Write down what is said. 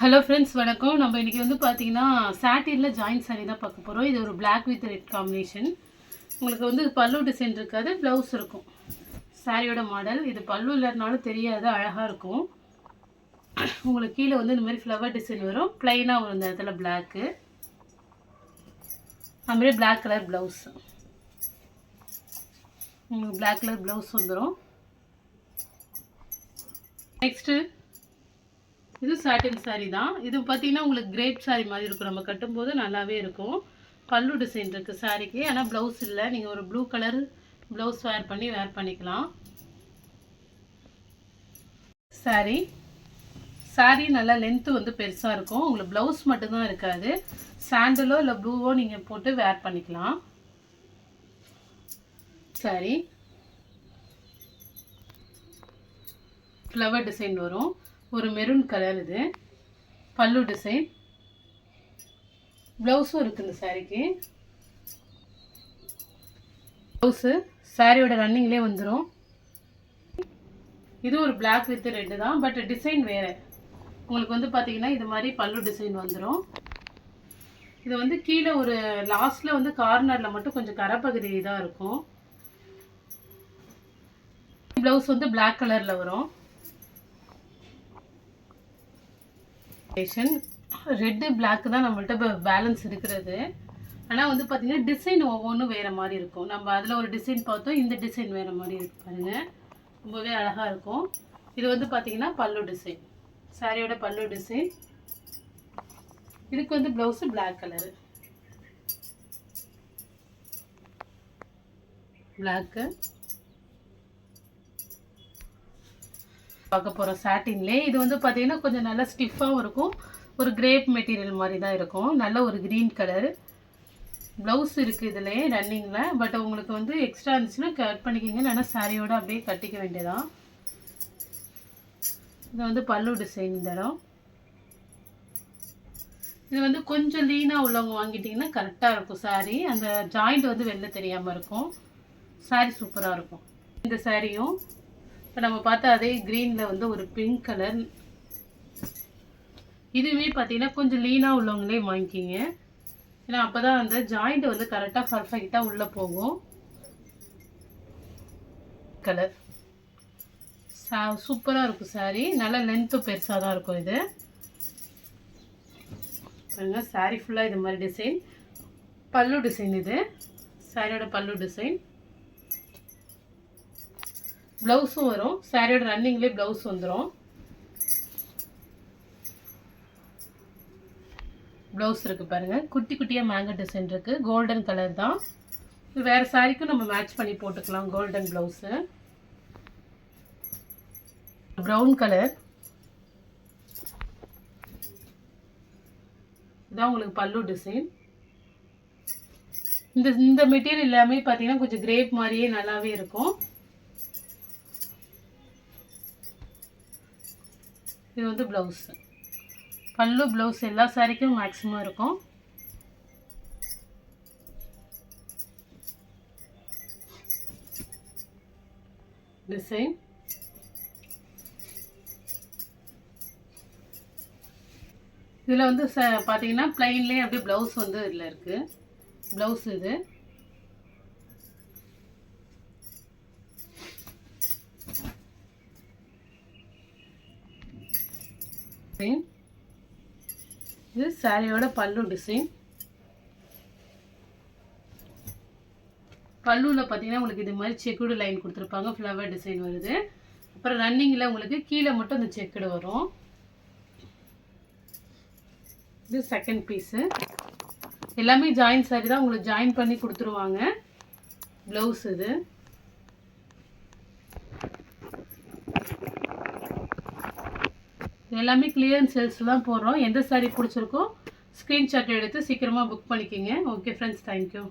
Hello friends, வணக்கம். நம்ம இன்றைக்கி வந்து பார்த்தீங்கன்னா சாட்டினில் ஜாயின்ட் சாரீ தான் பார்க்க போகிறோம். இது ஒரு பிளாக் வித் ரெட் காம்பினேஷன். உங்களுக்கு வந்து பல்லு டிசைன் இருக்காது, ப்ளவுஸ் இருக்கும். சாரியோட மாடல் இது. பல்லு இல்லைனாலும் தெரியாது, அழகாக இருக்கும். உங்களுக்கு கீழே வந்து இந்த மாதிரி ஃப்ளவர் டிசைன் வரும். ப்ளைனாக வரும் இந்த இடத்துல பிளாக்கு. அதுமாதிரி பிளாக் கலர் ப்ளவுஸ். உங்களுக்கு பிளாக் கலர் ப்ளவுஸ் வந்துடும். நெக்ஸ்ட்டு இது சாட்டின் சாரீ தான். இது பார்த்தீங்கன்னா உங்களுக்கு கிரேப் சாரீ மாதிரி இருக்கும். நம்ம கட்டும்போது நல்லாவே இருக்கும். பல்லு டிசைன் இருக்குது சாரீக்கு, ஆனால் ப்ளவுஸ் இல்லை. நீங்கள் ஒரு ப்ளூ கலர் ப்ளவுஸ் வேர் பண்ணிக்கலாம். சாரீ நல்லா லென்த்து வந்து பெருசாக இருக்கும். உங்களுக்கு ப்ளவுஸ் மட்டும்தான் இருக்காது. சாண்டலோ இல்லை ப்ளூவோ நீங்கள் போட்டு வேர் பண்ணிக்கலாம். சாரீ ஃப்ளவர் டிசைன் வரும். ஒரு மெரூன் கலர். இது பல்லு டிசைன். ப்ளவுஸும் இருக்குது இந்த சாரீக்கு. ப்ளவுஸு சாரியோட ரன்னிங்லேயே வந்துடும். இது ஒரு பிளாக் வித் ரெட்டு தான், பட் டிசைன் வேறு. உங்களுக்கு வந்து பார்த்தீங்கன்னா இது மாதிரி பல்லு டிசைன் வந்துடும். இது வந்து கீழே ஒரு லாஸ்ட்டில் வந்து கார்னரில் மட்டும் கொஞ்சம் கரைப்பகுதி தான் இருக்கும். ப்ளவுஸ் வந்து பிளாக் கலரில் வரும். ரெட்டு பிளாக் தான் நம்மள்ட்ட இப்போ பேலன்ஸ் இருக்கிறது. ஆனால் வந்து பார்த்தீங்கன்னா டிசைன் ஒவ்வொன்றும் வேறு மாதிரி இருக்கும். நம்ம அதில் ஒரு டிசைன் பார்த்தோம், இந்த டிசைன் வேறு மாதிரி இருக்கு பாருங்கள். ரொம்பவே அழகாக இருக்கும். இது வந்து பார்த்தீங்கன்னா பல்லு டிசைன், சாரியோட பல்லு டிசைன். இதுக்கு வந்து ப்ளவுஸு பிளாக் கலரு. பிளாக்கு பார்க்க போகிறோம் சாட்டின்லேயே. இது வந்து பார்த்தீங்கன்னா கொஞ்சம் நல்லா ஸ்டிஃபாகவும் இருக்கும். ஒரு கிரேப் மெட்டீரியல் மாதிரி தான் இருக்கும். நல்ல ஒரு க்ரீன் கலர் ப்ளவுஸ் இருக்குது இதுலேயே ரன்னிங்கில். பட் உங்களுக்கு வந்து எக்ஸ்ட்ரா இருந்துச்சுன்னா கட் பண்ணிக்கிங்க, இல்லைன்னா சாரியோடு அப்படியே கட்டிக்க வேண்டியதான். இது வந்து பல்லு டிசைன். இந்த இடம் இது வந்து கொஞ்சம் லீனாக உள்ளவங்க வாங்கிட்டிங்கன்னா கரெக்டாக இருக்கும் சாரீ. அந்த ஜாயிண்ட் வந்து வெளில தெரியாமல் இருக்கும். சாரீ சூப்பராக இருக்கும். இந்த சாரியும் இப்போ நம்ம பார்த்தா அதே க்ரீனில் வந்து ஒரு பிங்க் கலர். இதுவுமே பார்த்தீங்கன்னா கொஞ்சம் லீனாக உள்ளவங்களே வாங்கிக்கிங்க, ஏன்னா அப்போ தான் அந்த ஜாயிண்ட் வந்து கரெக்டாக பர்ஃபெக்டாக உள்ளே போகும். கலர் சூப்பராக இருக்கும் சாரீ. நல்லா லென்த்தும் பெருசாக தான் இருக்கும். இது பாருங்க, சாரீ ஃபுல்லாக இது மாதிரி டிசைன். பல்லு டிசைன். இது சாரியோட பல்லு டிசைன். ப்ளவுஸும் வரும். சாரியோட ரன்னிங்லேயே ப்ளவுஸ் வந்துடும். ப்ளவுஸ் இருக்குது பாருங்கள், குட்டி குட்டியாக மேங்கோ டிசைன் இருக்குது. கோல்டன் கலர் தான். வேறு சாரிக்கும் நம்ம மேட்ச் பண்ணி போட்டுக்கலாம். Golden blouse. Brown colour. இதான் உங்களுக்கு பல்லு டிசைன். இந்த மெட்டீரியல் எல்லாமே பார்த்தீங்கன்னா கொஞ்சம் கிரேப் மாதிரியே நல்லாவே இருக்கும். இது வந்து ப்ளவுஸ். பல்லு ப்ளவுஸ் எல்லா சாரிக்கும் மேக்ஸிமம் இருக்கும். டிசைன் இதில் வந்து பார்த்தீங்கன்னா பிளைன்லேயே அப்படியே ப்ளவுஸ் வந்து இதில் இருக்குது. ப்ளவுஸ் இது இது சாரியோட பல்லு டிசைன். பல்லுவில் பார்த்தீங்கன்னா உங்களுக்கு இது மாதிரி செக்குடு லைன் கொடுத்துருப்பாங்க, ஃப்ளவர் டிசைன் வருது. அப்புறம் ரன்னிங்கில் உங்களுக்கு கீழே மட்டும் இந்த செக்குடு வரும். இது செகண்ட் பீஸு. எல்லாமே ஜாயின் சாரி தான், உங்களுக்கு ஜாயின் பண்ணி கொடுத்துருவாங்க. ப்ளவுஸ் இது எல்லாமே கிளியரன்ஸ் சேல்ஸ் தான் போடுறோம். எந்த சாரீ பிடிச்சிருக்கோ ஸ்க்ரீன்ஷாட் எடுத்து சீக்கிரமாக புக் பண்ணிக்கோங்க. Okay friends, thank you.